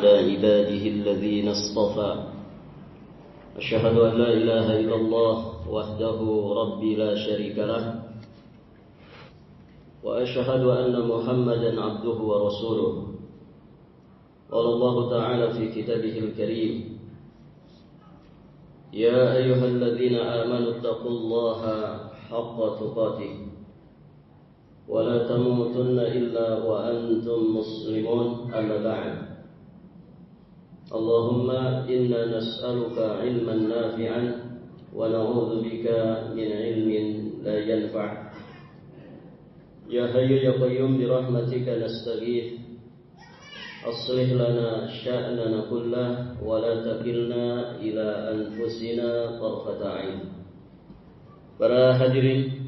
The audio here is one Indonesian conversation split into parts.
على عباده الذين اصطفى أشهد أن لا إله إلا الله وحده ربي لا شريك له وأشهد أن محمدا عبده ورسوله قال الله تعالى في كتابه الكريم يا أيها الذين آمنوا اتقوا الله حق تقاته ولا تموتن إلا وأنتم مسلمون أما بعد اللهم إنا نسألك علما نافعا ونعوذ بك من علم لا ينفع يا حي يا قيوم برحمتك نستغيث أصلح لنا شأننا كله ولا تكلنا إلى أنفسنا طرفة عين. Para hadirin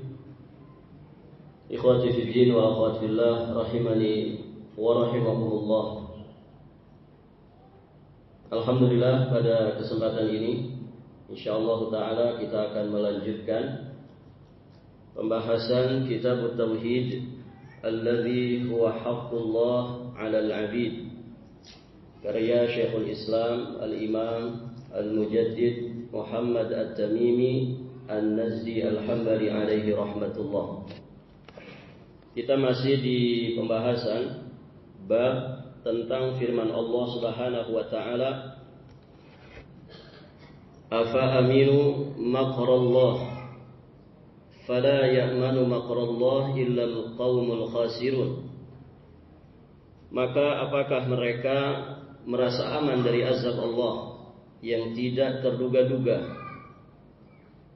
ikhwati fid din wa akhwati fillah rahimani wa rahimakumullah. Alhamdulillah pada kesempatan ini insyaallah taala kita akan melanjutkan pembahasan kitab tauhid alladzi huwa haqqullah 'alal 'abid karya Syekhul Islam Al-Imam Al-Mujaddid Muhammad At-Tamimi An-Nazdi Al-Hambali alaihi rahmatullah. Kita masih di pembahasan bab tentang firman Allah Subhanahu wa taala, afa aminu makrallah fala ya'manu makrallah illa al-qaumul khasirun. Maka apakah mereka merasa aman dari azab Allah yang tidak terduga-duga?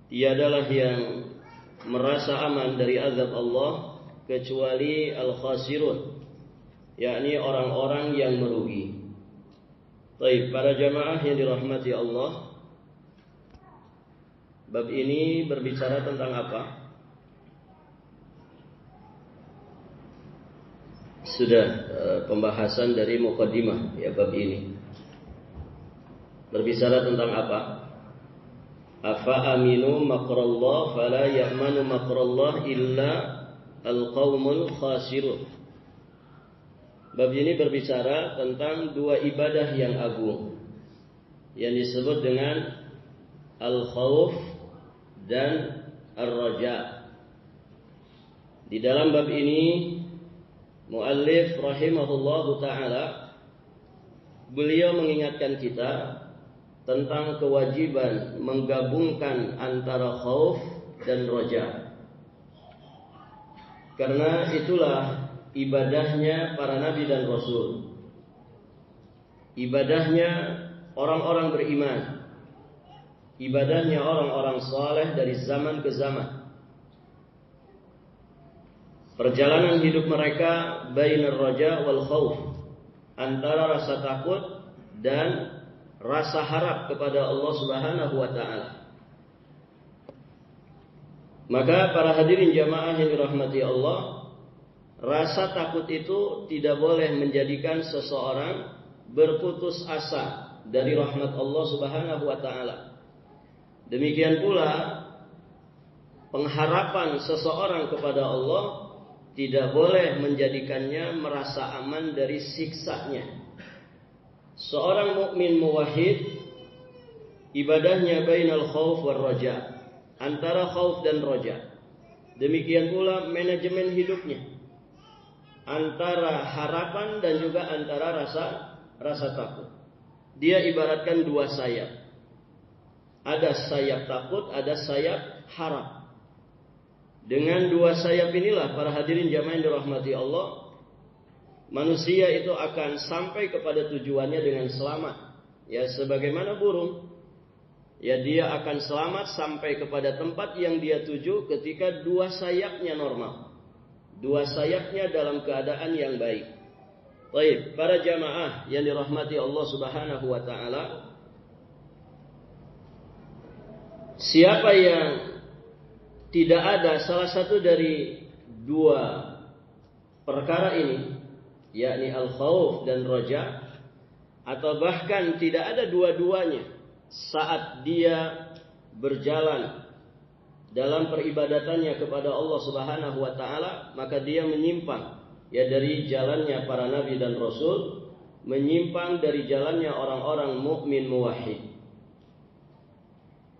Tiadalah yang merasa aman dari azab Allah kecuali al-khasirun, yakni orang-orang yang merugi. Baik, para jamaah yang dirahmati Allah, bab ini berbicara tentang apa? Sudah pembahasan dari muqaddimah ya bab ini. Berbicara tentang apa? Afa aminu makrallah fala ya'manu makrallah illa al-qaumul khasirun. Bab ini berbicara tentang dua ibadah yang agung yang disebut dengan al-khauf dan ar-raja. Di dalam bab ini muallif rahimahullahu taala beliau mengingatkan kita tentang kewajiban menggabungkan antara khauf dan raja. Karena itulah ibadahnya para nabi dan rasul. Ibadahnya orang-orang beriman. Ibadahnya orang-orang saleh dari zaman ke zaman. Perjalanan hidup mereka bainar raja wal khauf, antara rasa takut dan rasa harap kepada Allah Subhanahu wa taala. Maka para hadirin jamaah yang dirahmati Allah, rasa takut itu tidak boleh menjadikan seseorang berputus asa dari rahmat Allah Subhanahu wa taala. Demikian pula pengharapan seseorang kepada Allah tidak boleh menjadikannya merasa aman dari siksanya. Seorang mukmin muwahhid ibadahnya bainal khauf war raja, antara khauf dan raja. Demikian pula manajemen hidupnya, antara harapan dan juga antara rasa takut. Dia ibaratkan dua sayap. Ada sayap takut, ada sayap harap. Dengan dua sayap inilah para hadirin jamaah yang dirahmati Allah, manusia itu akan sampai kepada tujuannya dengan selamat. Ya, sebagaimana burung, ya dia akan selamat sampai kepada tempat yang dia tuju ketika dua sayapnya normal. Dua sayapnya dalam keadaan yang baik. Baik, para jamaah yang dirahmati Allah Subhanahu wa taala, siapa yang tidak ada salah satu dari dua perkara ini, yakni al-khauf dan raja, atau bahkan tidak ada dua-duanya saat dia berjalan dalam peribadatannya kepada Allah Subhanahu wa taala, maka dia menyimpang ya dari jalannya para nabi dan rasul, menyimpang dari jalannya orang-orang mukmin muwahhid.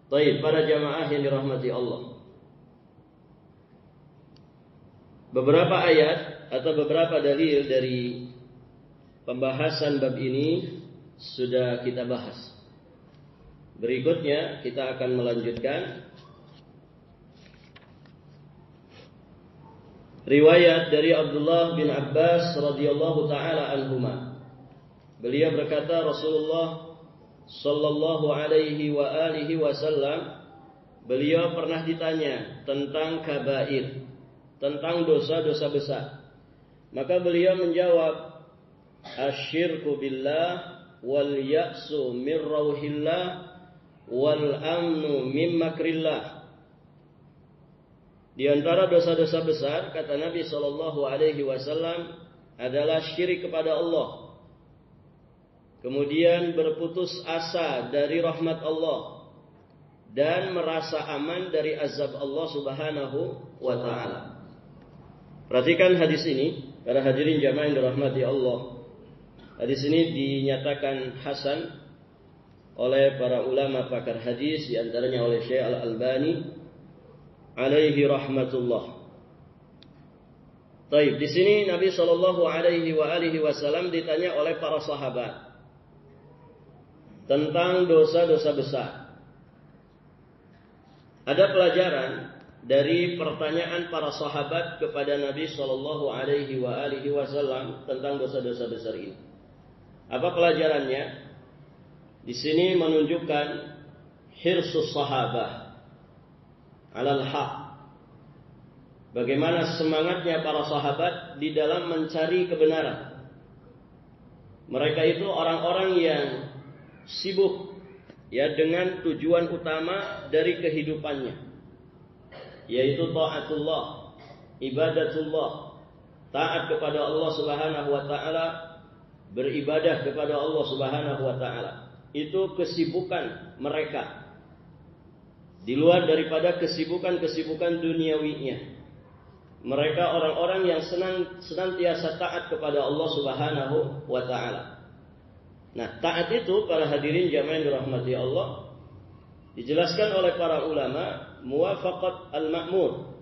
Baik, para jamaah yang dirahmati Allah. Beberapa ayat atau beberapa dalil dari pembahasan bab ini sudah kita bahas. Berikutnya kita akan melanjutkan riwayat dari Abdullah bin Abbas radhiyallahu taala anhuma. Beliau berkata, Rasulullah sallallahu alaihi wa alihi wasallam, beliau pernah ditanya tentang kabair, tentang dosa-dosa besar. Maka beliau menjawab, asyirku billah wal ya'su min rauhillah wal amnu min makrillah. Di antara dosa-dosa besar, kata Nabi sallallahu alaihi wasallam, adalah syirik kepada Allah. Kemudian berputus asa dari rahmat Allah dan merasa aman dari azab Allah Subhanahu wa taala. Perhatikan hadis ini, para hadirin jamaah yang dirahmati Allah. Hadis ini dinyatakan hasan oleh para ulama pakar hadis, di antaranya oleh Syekh Al-Albani alaihi rahmatullah. Taib, di sini Nabi sallallahu alaihi wasallam ditanya oleh para sahabat tentang dosa-dosa besar. Ada pelajaran dari pertanyaan para sahabat kepada Nabi sallallahu alaihi wasallam tentang dosa-dosa besar ini. Apa pelajarannya? Di sini menunjukkan hirsus sahabah alal haq. Bagaimana semangatnya para sahabat di dalam mencari kebenaran. Mereka itu orang-orang yang sibuk ya dengan tujuan utama dari kehidupannya, yaitu taatullah, ibadatullah, taat kepada Allah Subhanahu wa taala, beribadah kepada Allah Subhanahu wa taala. Itu kesibukan mereka. Di luar daripada kesibukan-kesibukan duniawinya. Mereka orang-orang yang senantiasa taat kepada Allah Subhanahu wa taala. Nah, taat itu para hadirin jamaah yang dirahmati Allah dijelaskan oleh para ulama muwafaqat al-ma'mur.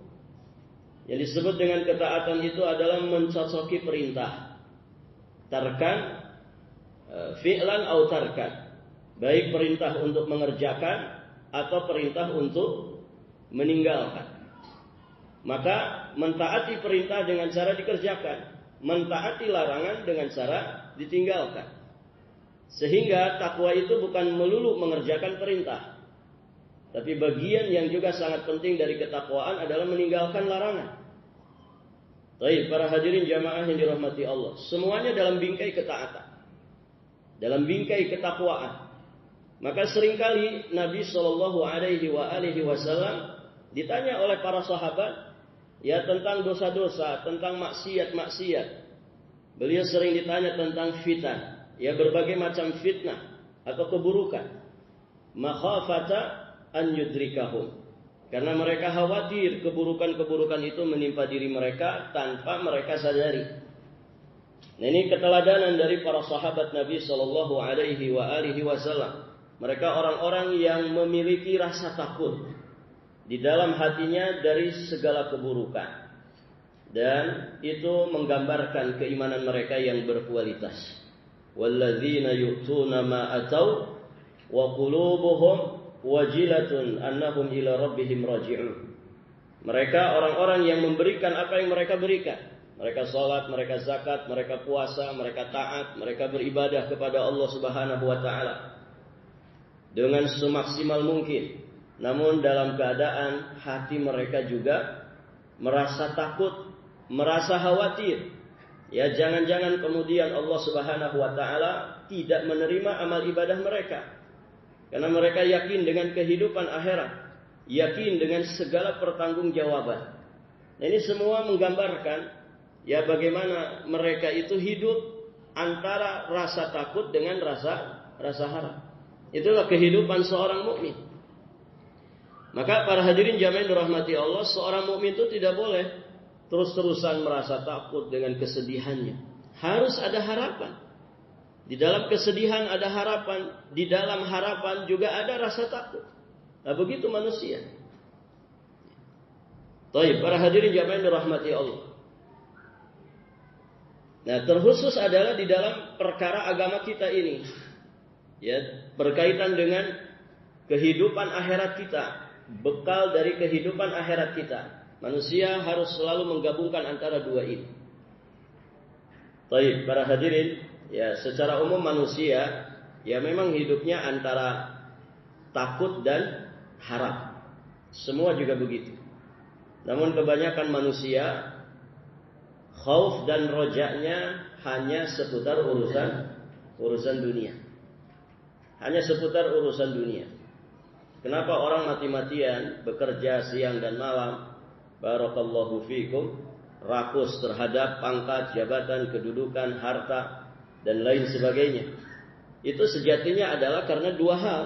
Yang disebut dengan ketaatan itu adalah mencocoki perintah. Tarkan fi'lan atau tarkan. Baik perintah untuk mengerjakan atau perintah untuk meninggalkan. Maka mentaati perintah dengan cara dikerjakan, mentaati larangan dengan cara ditinggalkan. Sehingga takwa itu bukan melulu mengerjakan perintah, tapi bagian yang juga sangat penting dari ketakwaan adalah meninggalkan larangan. Baik, para hadirin jamaah yang dirahmati Allah, semuanya dalam bingkai ketaatan, dalam bingkai ketakwaan. Maka seringkali Nabi Shallallahu Alaihi Wasallam ditanya oleh para sahabat ya tentang dosa-dosa, tentang maksiat-maksiat. Beliau sering ditanya tentang fitan, ya berbagai macam fitnah atau keburukan. Makhafata an yudrikahum, karena mereka khawatir keburukan-keburukan itu menimpa diri mereka tanpa mereka sadari. Nah, ini keteladanan dari para sahabat Nabi Shallallahu Alaihi Wasallam. Mereka orang-orang yang memiliki rasa takut di dalam hatinya dari segala keburukan. Dan itu menggambarkan keimanan mereka yang berkualitas. Walladzina yu'tuna ma atau wa qulubuhum wajilatun annahum ila rabbihim raji'un. Mereka orang-orang yang memberikan apa yang mereka berikan. Mereka salat, mereka zakat, mereka puasa, mereka taat, mereka beribadah kepada Allah Subhanahu wa taala dengan semaksimal mungkin. Namun dalam keadaan hati mereka juga merasa takut, merasa khawatir. Ya, jangan-jangan kemudian Allah Subhanahu wa taala tidak menerima amal ibadah mereka. Karena mereka yakin dengan kehidupan akhirat, yakin dengan segala pertanggungjawaban. Nah, ini semua menggambarkan ya bagaimana mereka itu hidup antara rasa takut dengan rasa harap. Itulah kehidupan seorang mukmin. Maka para hadirin jamaah yang dirahmati Allah, seorang mukmin itu tidak boleh terus-terusan merasa takut dengan kesedihannya. Harus ada harapan. Di dalam kesedihan ada harapan, di dalam harapan juga ada rasa takut. Nah, begitu manusia. Baik, para hadirin jamaah yang dirahmati Allah. Nah, terkhusus adalah di dalam perkara agama kita ini, ya, berkaitan dengan kehidupan akhirat kita, bekal dari kehidupan akhirat kita. Manusia harus selalu menggabungkan antara dua ini. Baik, para hadirin, ya, secara umum manusia ya memang hidupnya antara takut dan harap. Semua juga begitu. Namun kebanyakan manusia khauf dan rojanya hanya seputar urusan dunia. Hanya seputar urusan dunia. Kenapa orang mati-matian bekerja siang dan malam? Barakallahu fikum, rakus terhadap pangkat, jabatan, kedudukan, harta dan lain sebagainya. Itu sejatinya adalah karena dua hal.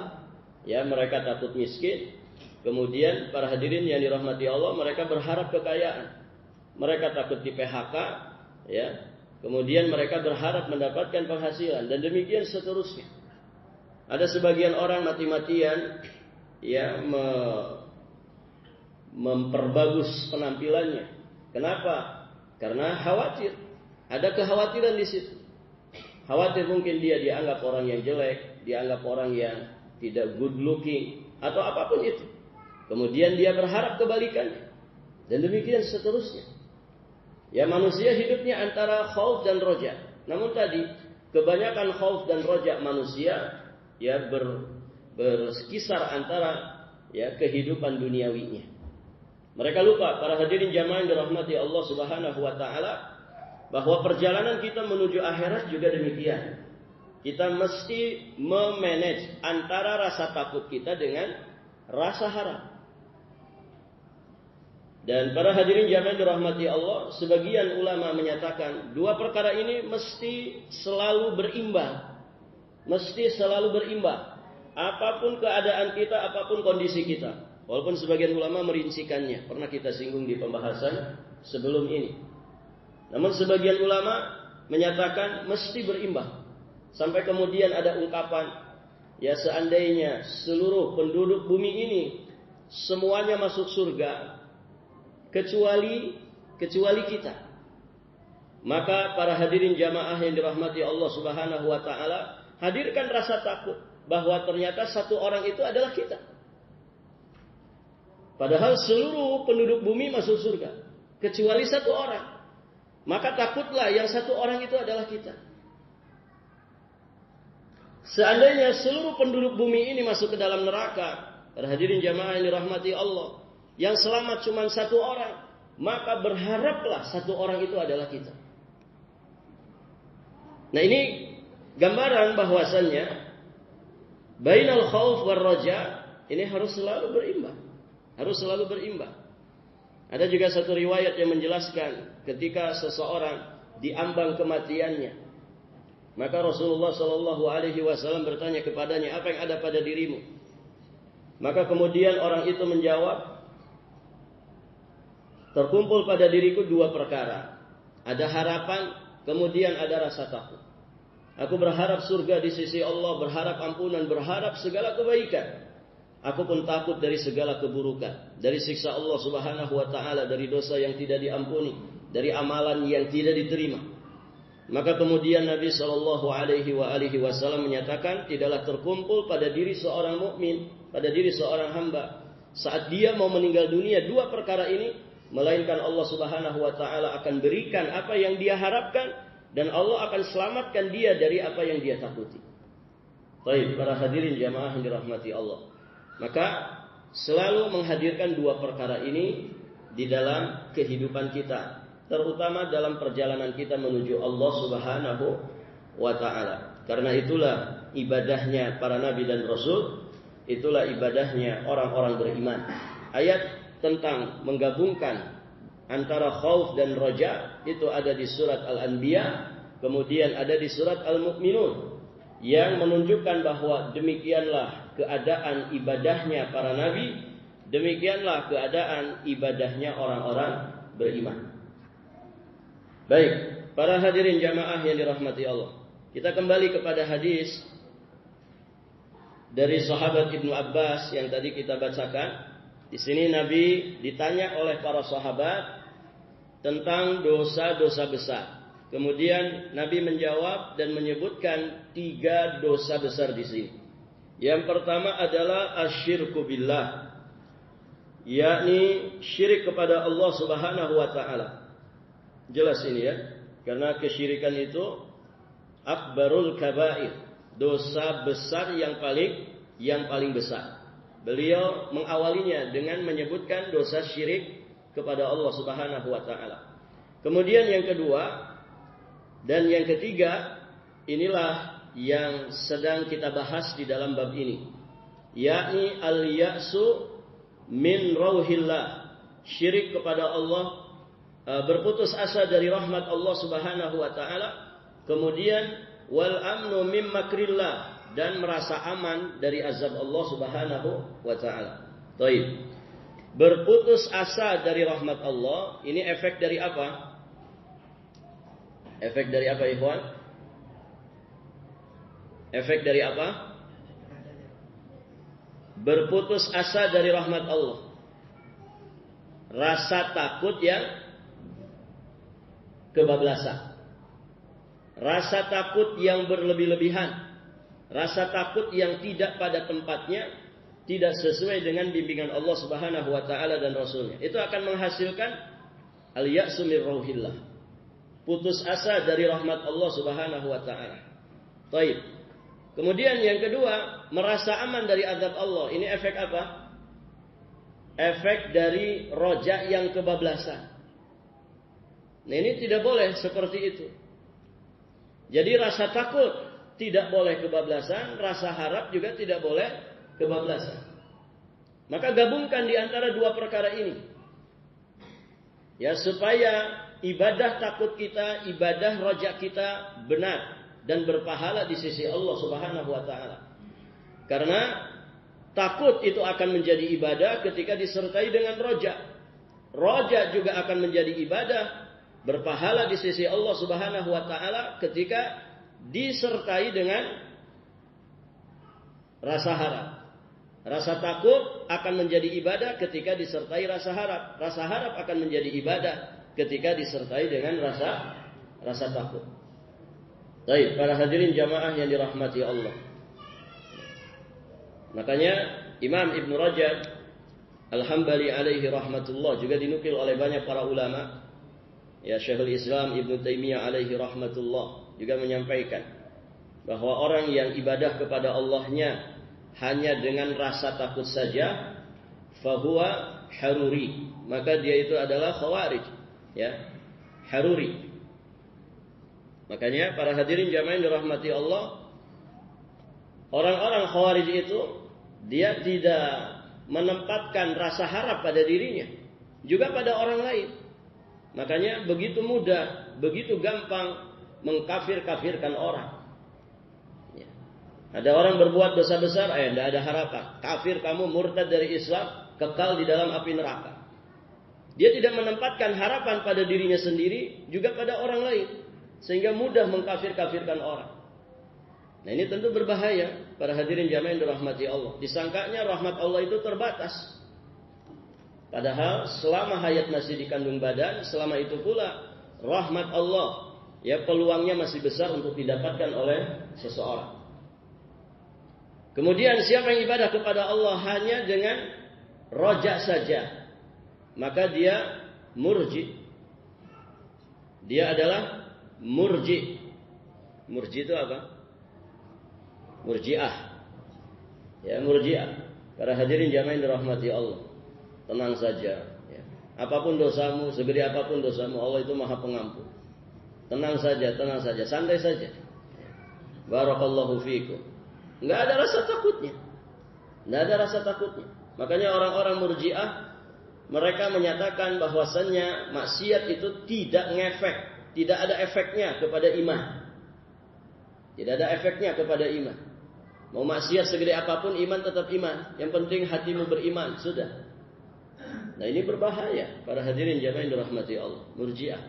Ya, mereka takut miskin. Kemudian para hadirin yang dirahmati Allah, mereka berharap kekayaan. Mereka takut di PHK, ya. Kemudian mereka berharap mendapatkan penghasilan dan demikian seterusnya. Ada sebagian orang mati-matian ya memperbagus penampilannya. Kenapa? Karena khawatir. Ada kekhawatiran di situ. Khawatir mungkin dia dianggap orang yang jelek, dianggap orang yang tidak good looking atau apapun itu. Kemudian dia berharap kebalikannya. Dan demikian seterusnya. Ya, manusia hidupnya antara khauf dan roja. Namun tadi kebanyakan khauf dan roja manusia ya berkisar antara ya kehidupan duniawinya. Mereka lupa, para hadirin jamaah yang dirahmati Allah Subhanahu wa taala, bahwa perjalanan kita menuju akhirat juga demikian. Kita mesti memanage antara rasa takut kita dengan rasa harap. Dan para hadirin jamaah yang dirahmati Allah, sebagian ulama menyatakan dua perkara ini mesti selalu berimbang. Mesti selalu berimbang. Apapun keadaan kita, apapun kondisi kita. Walaupun sebagian ulama merincikannya, pernah kita singgung di pembahasan sebelum ini. Namun sebagian ulama menyatakan mesti berimbang. Sampai kemudian ada ungkapan, ya seandainya seluruh penduduk bumi ini semuanya masuk surga kecuali kita, maka para hadirin jamaah yang dirahmati Allah Subhanahu wa taala, hadirkan rasa takut bahwa ternyata satu orang itu adalah kita. Padahal seluruh penduduk bumi masuk surga kecuali satu orang. Maka takutlah yang satu orang itu adalah kita. Seandainya seluruh penduduk bumi ini masuk ke dalam neraka, para hadirin jamaah yang dirahmati Allah, yang selamat cuma satu orang, maka berharaplah satu orang itu adalah kita. Nah, ini gambaran bahwasannya bainal khauf war raja ini harus selalu berimbang. Harus selalu berimbang. Ada juga satu riwayat yang menjelaskan ketika seseorang diambang kematiannya, maka Rasulullah Shallallahu Alaihi Wasallam bertanya kepadanya, apa yang ada pada dirimu? Maka kemudian orang itu menjawab, terkumpul pada diriku dua perkara. Ada harapan, kemudian ada rasa takut. Aku berharap surga di sisi Allah, berharap ampunan, berharap segala kebaikan. Aku pun takut dari segala keburukan, dari siksa Allah Subhanahu wa taala, dari dosa yang tidak diampuni, dari amalan yang tidak diterima. Maka kemudian Nabi Shallallahu Alaihi Wasallam menyatakan, tidaklah terkumpul pada diri seorang mukmin, pada diri seorang hamba, saat dia mau meninggal dunia, dua perkara ini, melainkan Allah Subhanahu wa taala akan berikan apa yang dia harapkan, dan Allah akan selamatkan dia dari apa yang dia takuti. Baik, para hadirin jamaah yang dirahmati Allah. Maka selalu menghadirkan dua perkara ini di dalam kehidupan kita, terutama dalam perjalanan kita menuju Allah Subhanahu wa taala. Karena itulah ibadahnya para nabi dan rasul, itulah ibadahnya orang-orang beriman. Ayat tentang menggabungkan antara khauf dan raja itu ada di surat Al-Anbiya, kemudian ada di surat Al-Mu'minun, yang menunjukkan bahwa demikianlah keadaan ibadahnya para nabi, demikianlah keadaan ibadahnya orang-orang beriman. Baik, para hadirin jamaah yang dirahmati Allah. Kita kembali kepada hadis dari sahabat Ibnu Abbas yang tadi kita bacakan. Di sini Nabi ditanya oleh para sahabat tentang dosa-dosa besar. Kemudian Nabi menjawab dan menyebutkan 3 dosa besar di sini. Yang pertama adalah asyirku billah, yakni syirik kepada Allah Subhanahu wa taala. Jelas ini ya, karena kesyirikan itu akbarul kabair, dosa besar yang paling besar. Beliau mengawalinya dengan menyebutkan dosa syirik kepada Allah Subhanahu wa taala. Kemudian yang kedua dan yang ketiga, inilah yang sedang kita bahas di dalam bab ini, yakni al-ya'su min rauhillah, syirik kepada Allah, berputus asa dari rahmat Allah Subhanahu wa taala. Kemudian wal amnu mim makrillah, dan merasa aman dari azab Allah Subhanahu wa taala. Baik. Berputus asa dari rahmat Allah, ini efek dari apa? Efek dari apa, ikhwan? Efek dari apa? Berputus asa dari rahmat Allah. Rasa takut yang kebablasan. Rasa takut yang berlebih-lebihan. Rasa takut yang tidak pada tempatnya, tidak sesuai dengan bimbingan Allah Subhanahu wa taala dan Rasulnya. Itu akan menghasilkan al-ya'su min rauhillah, putus asa dari rahmat Allah Subhanahu wa taala. Baik. Kemudian yang kedua, merasa aman dari azab Allah. Ini efek apa? Efek dari roja yang kebablasan. Nah, ini tidak boleh seperti itu. Jadi rasa takut tidak boleh kebablasan, rasa harap juga tidak boleh kebablasan. Maka gabungkan di antara dua perkara ini. Ya, supaya ibadah takut kita, ibadah roja kita benar dan berpahala di sisi Allah Subhanahu wa taala. Karena takut itu akan menjadi ibadah ketika disertai dengan roja. Roja juga akan menjadi ibadah, berpahala di sisi Allah Subhanahu wa taala ketika disertai dengan rasa harap. Rasa takut akan menjadi ibadah ketika disertai rasa harap. Rasa harap akan menjadi ibadah ketika disertai dengan rasa takut. Baik, para hadirin jamaah yang dirahmati Allah. Makanya Imam Ibn Rajab Al-Hambali alaihi rahmatullah juga dinukil oleh banyak para ulama. Ya, Syekhul Islam Ibn Taimiyah alaihi rahmatullah juga menyampaikan bahwa orang yang ibadah kepada Allahnya hanya dengan rasa takut saja, fahuwa haruri, maka dia itu adalah khawarij, ya, haruri. Makanya para hadirin jamaah yang dirahmati Allah, orang-orang khawarij itu dia tidak menempatkan rasa harap pada dirinya, juga pada orang lain. Makanya begitu mudah, begitu gampang mengkafir-kafirkan orang. Ya. Ada orang berbuat dosa besar, tidak ada harapan. Kafir kamu, murtad dari Islam, kekal di dalam api neraka. Dia tidak menempatkan harapan pada dirinya sendiri, juga pada orang lain. Sehingga mudah mengkafir-kafirkan orang. Nah, ini tentu berbahaya para hadirin jamaah yang dirahmati Allah. Disangkanya rahmat Allah itu terbatas. Padahal selama hayat masih dikandung badan, selama itu pula rahmat Allah, ya, peluangnya masih besar untuk didapatkan oleh seseorang. Kemudian siapa yang ibadah kepada Allah hanya dengan roja saja, maka dia murji. Dia adalah murji. Murji itu apa? Murji'ah. Ya, murji'ah. Para hadirin jamaah yang dirahmati Allah, tenang saja. Ya. Apapun dosamu, segede apapun dosamu, Allah itu Maha Pengampun. Tenang saja, santai saja. Barakallahu fiikum. Enggak ada rasa takutnya. Enggak ada rasa takutnya. Makanya orang-orang Murji'ah, mereka menyatakan bahwasannya maksiat itu tidak ngefek, tidak ada efeknya kepada iman. Tidak ada efeknya kepada iman. Mau maksiat segede apapun, iman tetap iman. Yang penting hatimu beriman, sudah. Nah, ini berbahaya para hadirin jamaah yang dirahmati Allah, Murji'ah.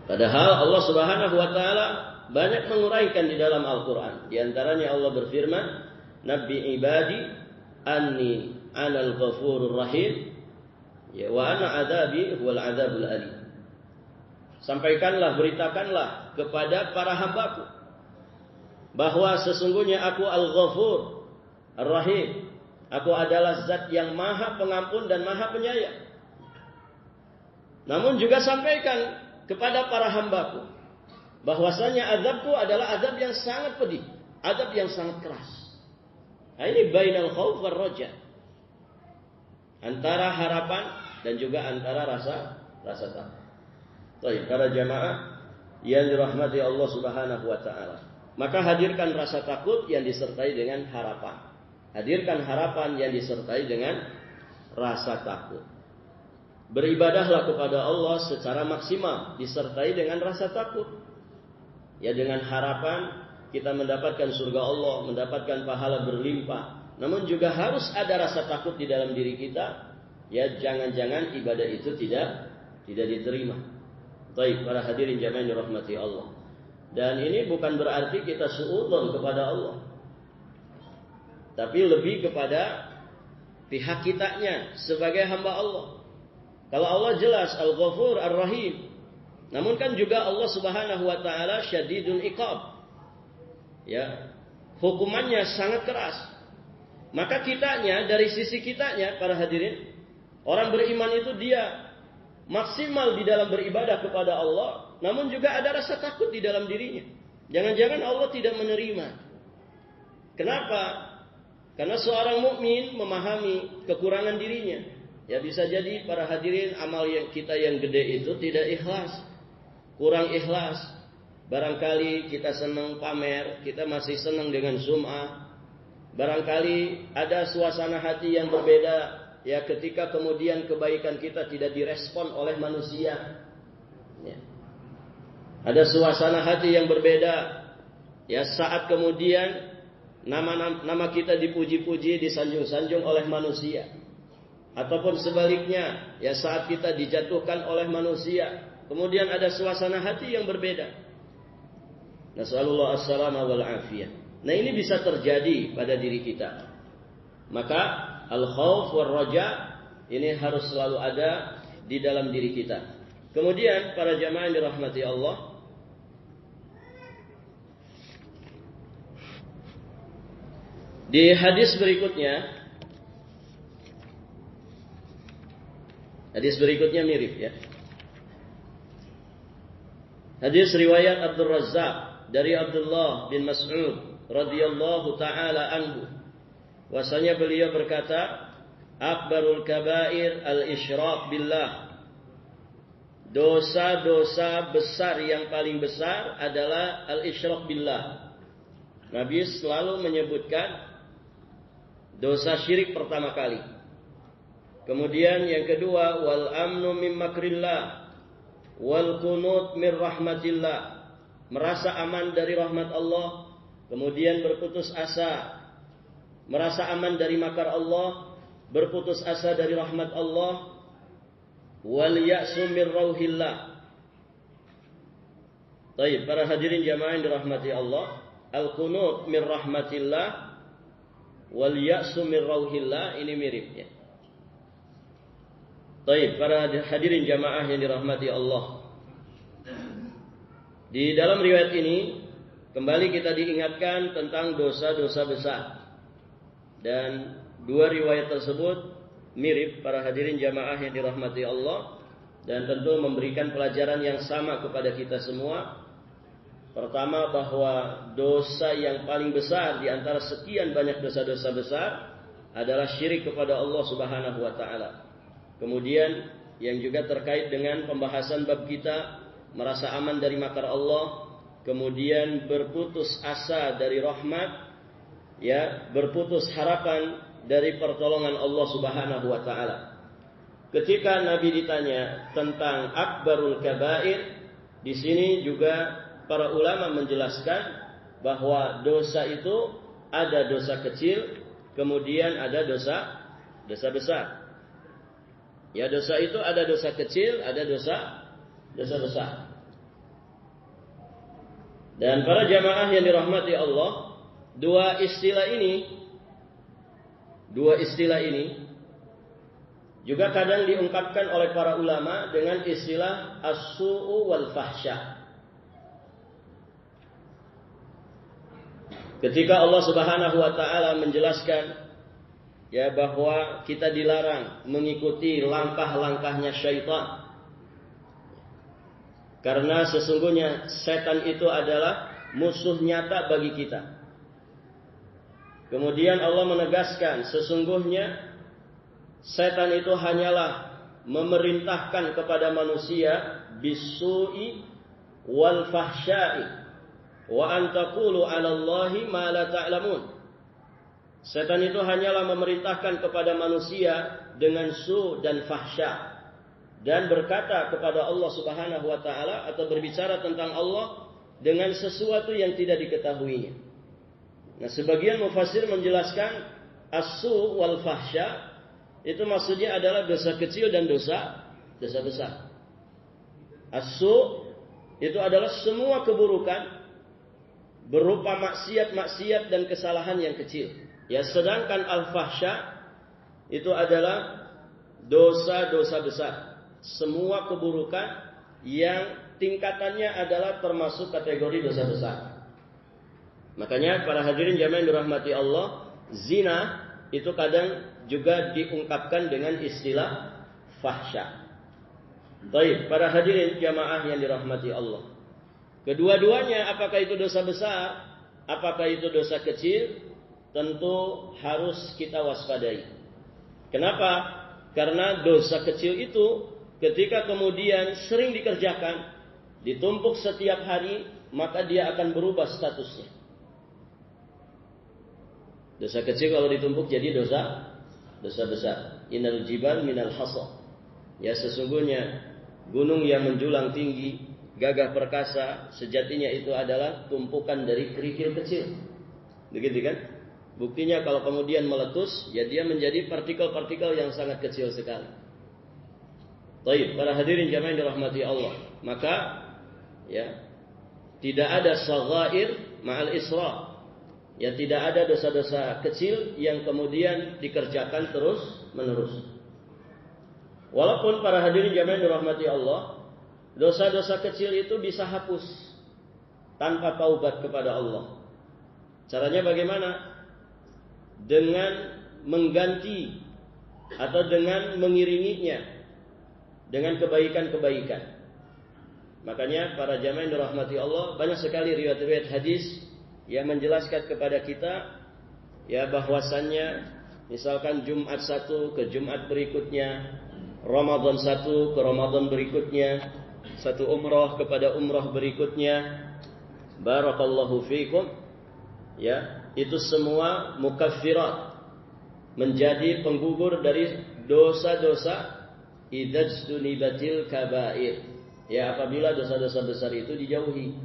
Padahal Allah Subhanahu wa taala banyak menguraikan di dalam Al-Qur'an. Di antaranya Allah berfirman, "Nabbi ibadi anni anal ghafurur rahim, ya wa ana adabi huwal adzabul alim." Sampaikanlah, beritakanlah kepada para hambaku bahwa sesungguhnya aku Al-Ghafur Ar-Rahim. Aku adalah zat yang maha pengampun dan maha penyayang. Namun juga sampaikan kepada para hambaku bahwasanya azabku adalah azab yang sangat pedih, azab yang sangat keras. Nah, ini bainal khauf war raja. Antara harapan dan juga antara rasa takut. Baik, para jamaah yang dirahmati Allah Subhanahu wa taala. Maka hadirkan rasa takut yang disertai dengan harapan. Hadirkan harapan yang disertai dengan rasa takut. Beribadahlah kepada Allah secara maksimal disertai dengan rasa takut. Ya, dengan harapan kita mendapatkan surga Allah, mendapatkan pahala berlimpah. Namun juga harus ada rasa takut di dalam diri kita. Ya, jangan-jangan ibadah itu tidak diterima. Baik, para hadirin jamaah yang dirahmati Allah. Dan ini bukan berarti kita suudzon kepada Allah. Tapi lebih kepada pihak kitanya sebagai hamba Allah. Kalau Allah jelas Al-Ghafur Ar-Rahim. Namun kan juga Allah Subhanahu wa taala syadidul iqab. Ya, hukumannya sangat keras. Maka kitanya, dari sisi kitanya para hadirin, orang beriman itu dia maksimal di dalam beribadah kepada Allah, namun juga ada rasa takut di dalam dirinya. Jangan-jangan Allah tidak menerima. Kenapa? Karena seorang mukmin memahami kekurangan dirinya. Ya, bisa jadi para hadirin amal yang kita yang gede itu tidak ikhlas, kurang ikhlas. Barangkali kita senang pamer, kita masih senang dengan sum'ah. Barangkali ada suasana hati yang berbeda. Ya, ketika kemudian kebaikan kita tidak direspon oleh manusia. Ya. Ada suasana hati yang berbeda. Ya, saat kemudian nama kita dipuji-puji, disanjung-sanjung oleh manusia. Ataupun sebaliknya, ya saat kita dijatuhkan oleh manusia. Kemudian ada suasana hati yang berbeda. Nasallallahu as-salama wal afiyah. Nah, ini bisa terjadi pada diri kita. Maka al-khauf war raja ini harus selalu ada di dalam diri kita. Kemudian para jamaah yang dirahmati Allah, di hadis berikutnya mirip ya. Hadis riwayat Abdul Razzaq dari Abdullah bin Mas'ud radhiyallahu taala anhu. Wasanya beliau berkata, akbarul kabair al-isyrak billah. Dosa-dosa besar yang paling besar adalah al-isyrak billah. Nabi selalu menyebutkan dosa syirik pertama kali. Kemudian yang kedua, wal amnu min makrillah wal qunut min rahmatillah. Merasa aman dari rahmat Allah, kemudian berputus asa. Merasa aman dari makar Allah, berputus asa dari rahmat Allah. Wal ya'su min rauhillah. Baik, para hadirin jamaah yang dirahmati Allah, al-qunut min rahmatillah wal ya'su min rauhillah ini miripnya. Baik, para hadirin jamaah yang dirahmati Allah. Di dalam riwayat ini kembali kita diingatkan tentang dosa-dosa besar. Dan dua riwayat tersebut mirip para hadirin jamaah yang dirahmati Allah. Dan tentu memberikan pelajaran yang sama kepada kita semua. Pertama, bahwa dosa yang paling besar di antara sekian banyak dosa-dosa besar adalah syirik kepada Allah Subhanahu wa taala. Kemudian yang juga terkait dengan pembahasan bab kita, merasa aman dari makar Allah, kemudian berputus asa dari rahmat, ya, berputus harapan dari pertolongan Allah Subhanahu wa taala. Ketika Nabi ditanya tentang akbarul kabair, di sini juga para ulama menjelaskan bahwa dosa itu ada dosa kecil, kemudian ada dosa besar. Ya, dosa itu ada dosa kecil, ada dosa besar. Dan para jamaah yang dirahmati Allah, dua istilah ini juga kadang diungkapkan oleh para ulama dengan istilah as-su'u wal fahsya. Ketika Allah Subhanahu wa taala menjelaskan ya bahwa kita dilarang mengikuti langkah-langkahnya syaitan. Karena sesungguhnya setan itu adalah musuh nyata bagi kita. Kemudian Allah menegaskan sesungguhnya setan itu hanyalah memerintahkan kepada manusia bisu'i wal fahsya'i wa an taqulu 'ala Allahi ma la ta'lamun. Setan itu hanyalah memerintahkan kepada manusia dengan su dan fahsya dan berkata kepada Allah Subhanahu wa taala atau berbicara tentang Allah dengan sesuatu yang tidak diketahuinya. Nah, sebagian mufassir menjelaskan as-su wal fahsya itu maksudnya adalah dosa kecil dan dosa besar. As-su itu adalah semua keburukan berupa maksiat-maksiat dan kesalahan yang kecil. Ya, sedangkan al-fahsya itu adalah dosa-dosa besar. Semua keburukan yang tingkatannya adalah termasuk kategori dosa besar. Makanya para hadirin jamaah yang dirahmati Allah, zina itu kadang juga diungkapkan dengan istilah fahsya. Baik, para hadirin jamaah yang dirahmati Allah. Kedua-duanya apakah itu dosa besar, apakah itu dosa kecil, tentu harus kita waspadai. Kenapa? Karena dosa kecil itu ketika kemudian sering dikerjakan, ditumpuk setiap hari, maka dia akan berubah statusnya. Dosa kecil kalau ditumpuk jadi dosa besar. Innal jibal minal hasa. Ya, sesungguhnya gunung yang menjulang tinggi, gagah perkasa, sejatinya itu adalah tumpukan dari kerikil kecil. Begitu kan? Buktinya kalau kemudian meletus, ya dia menjadi partikel-partikel yang sangat kecil sekali. Baik, para hadirin jamaah yang dirahmati Allah. Maka ya, tidak ada saghair ma'al isra. Ya, tidak ada dosa-dosa kecil yang kemudian dikerjakan terus-menerus. Walaupun para hadirin jamaah yang dirahmati Allah, dosa-dosa kecil itu bisa hapus tanpa taubat kepada Allah. Caranya bagaimana? Dengan mengganti atau dengan mengiringinya dengan kebaikan-kebaikan. Makanya para jamaah yang dirahmati Allah, banyak sekali riwayat-riwayat hadis yang menjelaskan kepada kita ya bahwasannya misalkan Jumat 1 ke Jumat berikutnya, Ramadan 1 ke Ramadan berikutnya, satu umrah kepada umrah berikutnya, barakallahu fiikum, ya, itu semua mukaffirat, menjadi penggugur dari dosa-dosa idzunibatil kabair. Ya, apabila dosa-dosa besar itu dijauhi.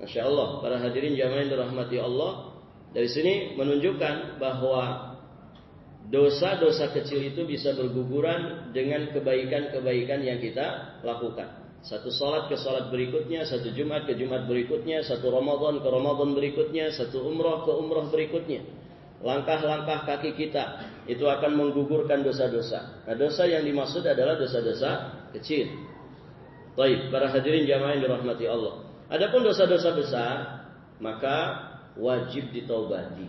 Masya Allah, para hadirin jamaah yang dirahmati Allah, dari sini menunjukkan bahwa dosa-dosa kecil itu bisa berguguran dengan kebaikan-kebaikan yang kita lakukan. Satu salat ke salat berikutnya, satu Jumat ke Jumat berikutnya, satu Ramadan ke Ramadan berikutnya, satu umrah ke umrah berikutnya. Langkah-langkah kaki kita itu akan menggugurkan dosa-dosa. Nah, dosa yang dimaksud adalah dosa-dosa kecil. Baik, para hadirin jamaah yang dirahmati Allah. Adapun dosa-dosa besar, maka wajib ditaubati.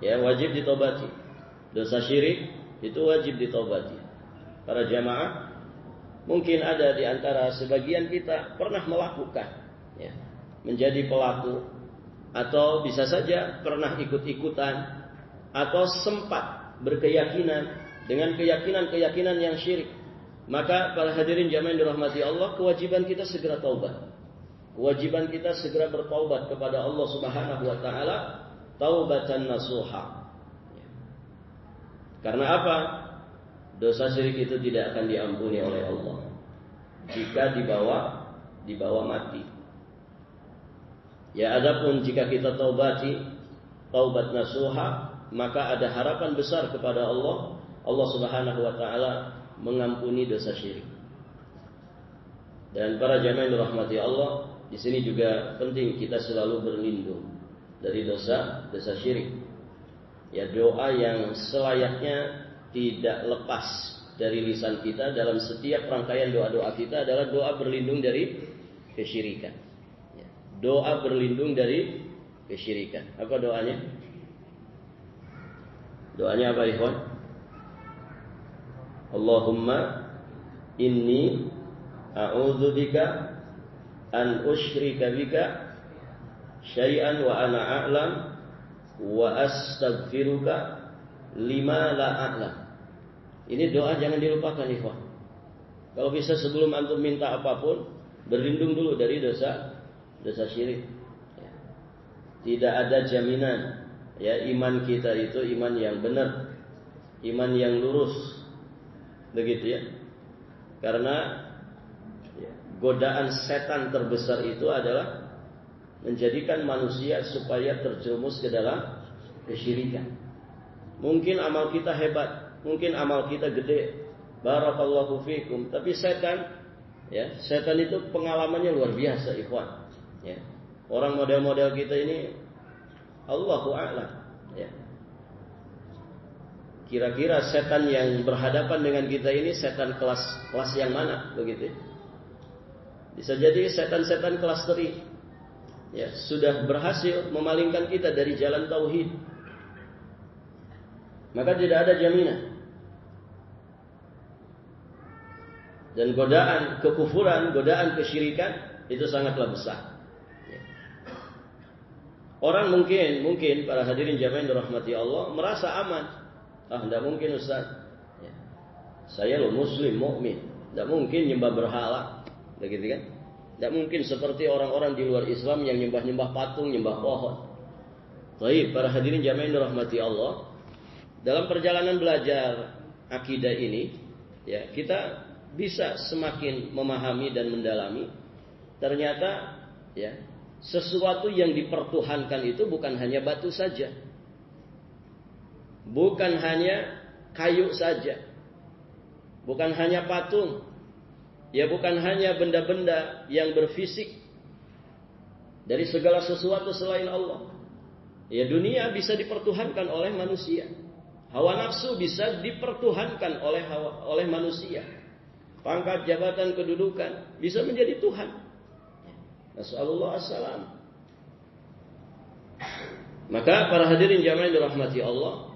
Ya, wajib ditaubati. Dosa syirik itu wajib ditaubati. Para jamaah, mungkin ada di antara sebagian kita pernah melakukan, ya, menjadi pelaku, atau bisa saja pernah ikut-ikutan, atau sempat berkeyakinan dengan keyakinan-keyakinan yang syirik. Maka para hadirin jamaah yang dirahmati Allah, kewajiban kita segera taubat. Kewajiban kita segera bertaubat kepada Allah Subhanahu wa taala, taubatan nasuha. Karena apa? Dosa syirik itu tidak akan diampuni oleh Allah jika dibawa mati. Ya, adapun jika kita taubati, taubat nasuha, maka ada harapan besar kepada Allah. Allah Subhanahu wa taala mengampuni dosa syirik. Dan para jamaah yang dirahmati Allah, di sini juga penting kita selalu berlindung dari dosa syirik. Ya, doa yang selayaknya tidak lepas dari lisan kita dalam setiap rangkaian doa-doa kita adalah doa berlindung dari kesyirikan. Ya, doa berlindung dari kesyirikan. Apa doanya? Doanya apa, ikhwan? Allahumma inni a'udzubika an usyrika bika syai'an wa ana a'lam wa astaghfiruka lima la a'lam. Ini doa jangan dilupakan, ikhwan. Kalau bisa sebelum antum minta apapun, berlindung dulu dari dosa syirik. Ya. Tidak ada jaminan ya iman kita itu iman yang benar, iman yang lurus. Begitu ya. Karena godaan setan terbesar itu adalah menjadikan manusia supaya terjerumus ke dalam kesyirikan. Mungkin amal kita hebat, mungkin amal kita gede, barakallahu fikum, tapi setan itu pengalamannya luar biasa, ikhwan. Ya. Orang model-model kita ini Allahu a'lam. Ya. Kira-kira setan yang berhadapan dengan kita ini setan kelas yang mana, begitu? Bisa jadi setan-setan kelas teri. Ya, sudah berhasil memalingkan kita dari jalan tauhid. Maka tidak ada jaminan. Dan godaan kekufuran, godaan kesyirikan itu sangatlah besar. Ya. Orang mungkin para hadirin jamaah yang dirahmati Allah merasa aman. Tidak mungkin Ustaz. Ya. Saya loh muslim, mukmin, tidak mungkin nyembah berhala, begitu kan? Tidak mungkin seperti orang-orang di luar Islam yang nyembah-nyembah patung, nyembah pohon. Baik, para hadirin jamaah yang dirahmati Allah, dalam perjalanan belajar akidah ini, ya kita bisa semakin memahami dan mendalami. Ternyata, ya sesuatu yang dipertuhankan itu bukan hanya batu saja. Bukan hanya kayu saja. Bukan hanya patung. Ya bukan hanya benda-benda yang berfisik. Dari segala sesuatu selain Allah. Ya dunia bisa dipertuhankan oleh manusia. Hawa nafsu bisa dipertuhankan oleh manusia. Pangkat, jabatan, kedudukan bisa menjadi Tuhan. Nasallallahu assalam. Maka para hadirin jamaah yang dirahmati Allah,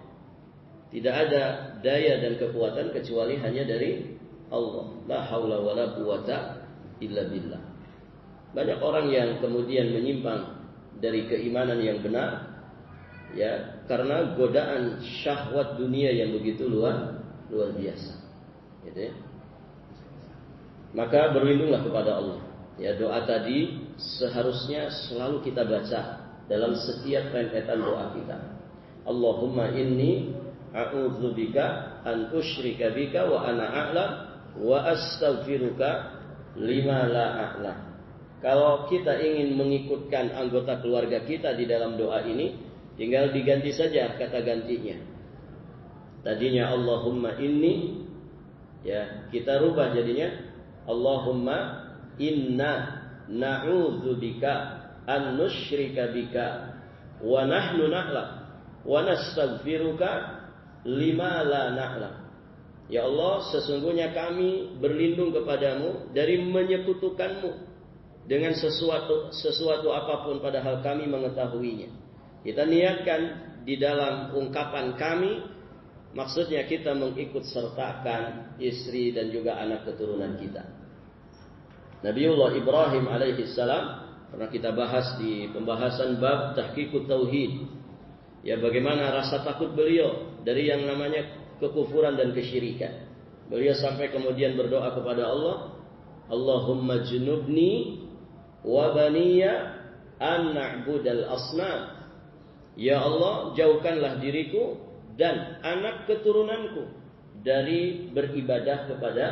tidak ada daya dan kekuatan kecuali hanya dari Allah. La haula wala quwata illa billah. Banyak orang yang kemudian menyimpang dari keimanan yang benar, ya karena godaan syahwat dunia yang begitu luar biasa. Gitu ya. Maka berlindunglah kepada Allah. Ya doa tadi seharusnya selalu kita baca dalam setiap rentetan doa kita. Allahumma inni a'udzubika an usyrika bika wa ana a'lam wa astaghfiruka lima la a'lam. Kalau kita ingin mengikutkan anggota keluarga kita di dalam doa ini, tinggal diganti saja kata gantinya. Tadinya Allahumma inni, ya kita rubah jadinya Allahumma inna na'udzubika an nusyrika bika wa nahnu na'lam wa nastaghfiruka lima la na'lam. Ya Allah, sesungguhnya kami berlindung kepadamu dari menyekutukanmu dengan sesuatu apapun padahal kami mengetahuinya. Kita niatkan di dalam ungkapan kami, maksudnya kita mengikut sertakan istri dan juga anak keturunan kita. Nabiullah Ibrahim alaihissalam pernah kita bahas di pembahasan bab tahqiqut tauhid. Ya bagaimana rasa takut beliau dari yang namanya kekufuran dan kesyirikan. Beliau sampai kemudian berdoa kepada Allah, Allahumma junubni wa baniya an na'budal asnam. Ya Allah, jauhkanlah diriku dan anak keturunanku dari beribadah kepada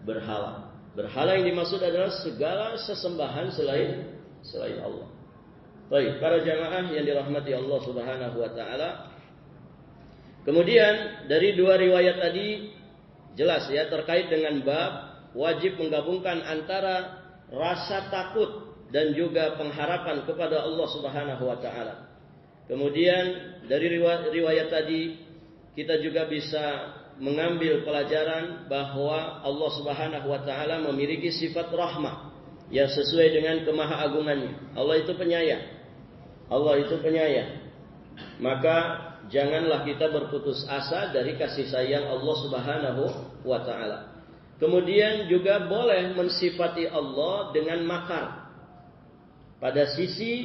berhala. Berhala yang dimaksud adalah segala sesembahan selain Allah. Baik, para jamaah yang dirahmati Allah Subhanahu wa taala. Kemudian dari dua riwayat tadi jelas ya terkait dengan bab wajib menggabungkan antara rasa takut dan juga pengharapan kepada Allah Subhanahu wa taala. Kemudian dari riwayat tadi kita juga bisa mengambil pelajaran bahwa Allah Subhanahu wa taala memiliki sifat rahmah yang sesuai dengan kemahaagungannya. Allah itu penyayang. Allah itu penyayang. Maka janganlah kita berputus asa dari kasih sayang Allah Subhanahu wa taala. Kemudian juga boleh mensifati Allah dengan makar. Pada sisi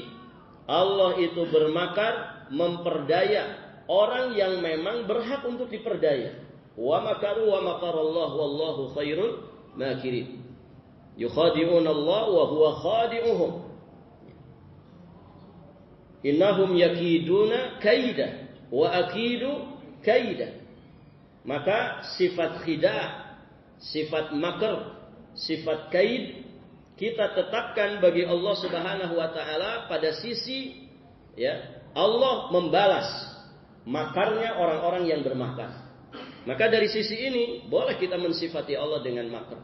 Allah itu bermakar, memperdaya orang yang memang berhak untuk diperdaya. Wa makaru wa makarallahu wallahu khairul makirin. Yukhadi'una Allah wa huwa khadi'uhum. Innahum yakiduna kaida wa akidu kaida. Maka sifat khida', sifat makar, sifat kaid kita tetapkan bagi Allah Subhanahu wa taala pada sisi Allah membalas makarnya orang-orang yang bermakar. Maka dari sisi ini boleh kita mensifati Allah dengan makar.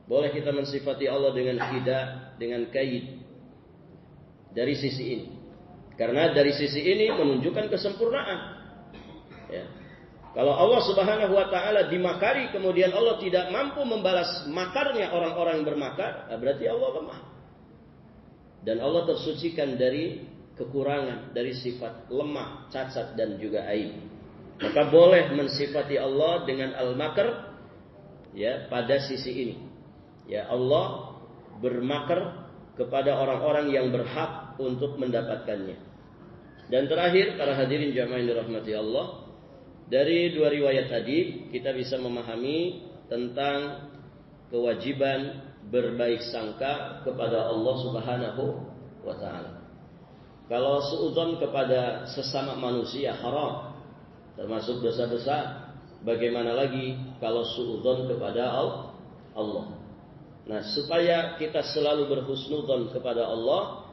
Boleh kita mensifati Allah dengan khida', dengan kaid. Dari sisi ini. Karena dari sisi ini menunjukkan kesempurnaan. Ya. Kalau Allah Subhanahu wa taala dimakari kemudian Allah tidak mampu membalas makarnya orang-orang yang bermakar, berarti Allah lemah. Dan Allah tersucikan dari kekurangan, dari sifat lemah, cacat dan juga aib. Maka boleh mensifati Allah dengan al-makar pada sisi ini. Ya, Allah bermakar kepada orang-orang yang berhak untuk mendapatkannya. Dan terakhir para hadirin jamaah yang dirahmati Allah, dari dua riwayat tadi kita bisa memahami tentang kewajiban berbaik sangka kepada Allah Subhanahu wa taala. Kalau suudzon kepada sesama manusia haram, termasuk dosa besar, bagaimana lagi kalau suudzon kepada Allah? Nah, supaya kita selalu berhusnudzon kepada Allah,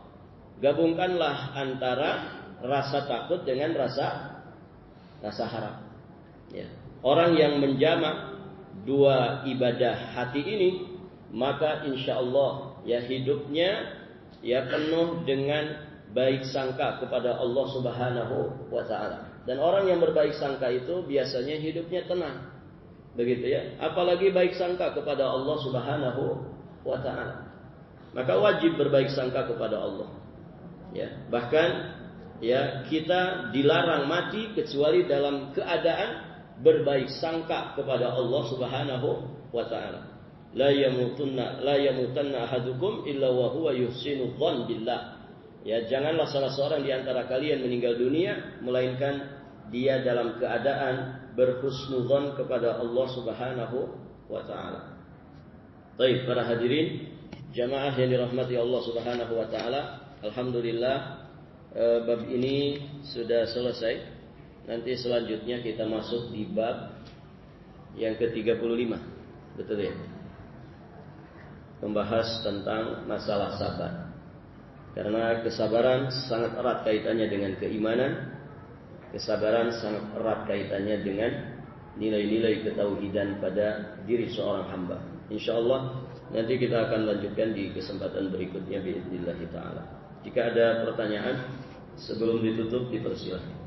gabungkanlah antara rasa takut dengan rasa harap. Ya. Orang yang menjamak dua ibadah hati ini, maka insya Allah hidupnya penuh dengan baik sangka kepada Allah Subhanahu wa taala. Dan orang yang berbaik sangka itu biasanya hidupnya tenang. Begitu ya. Apalagi baik sangka kepada Allah Subhanahu wa taala. Maka wajib berbaik sangka kepada Allah. Ya, bahkan kita dilarang mati kecuali dalam keadaan berbaik sangka kepada Allah Subhanahu wa taala. La yamutanna ahadukum illa wa huwa yuhsinu dzan billah. Ya, janganlah salah seorang di antara kalian meninggal dunia melainkan dia dalam keadaan berhusnudzon kepada Allah Subhanahu wa taala. Baik, para hadirin jamaah yang dirahmati Allah Subhanahu wa taala, alhamdulillah bab ini sudah selesai. Nanti selanjutnya kita masuk di bab yang ke-35. Betul ya? Membahas tentang masalah sabar. Karena kesabaran sangat erat kaitannya dengan keimanan. Kesabaran sangat erat kaitannya dengan nilai-nilai ketauhidan pada diri seorang hamba. InsyaAllah nanti kita akan lanjutkan di kesempatan berikutnya biidznillah ta'ala. Jika ada pertanyaan sebelum ditutup, dipersilakan.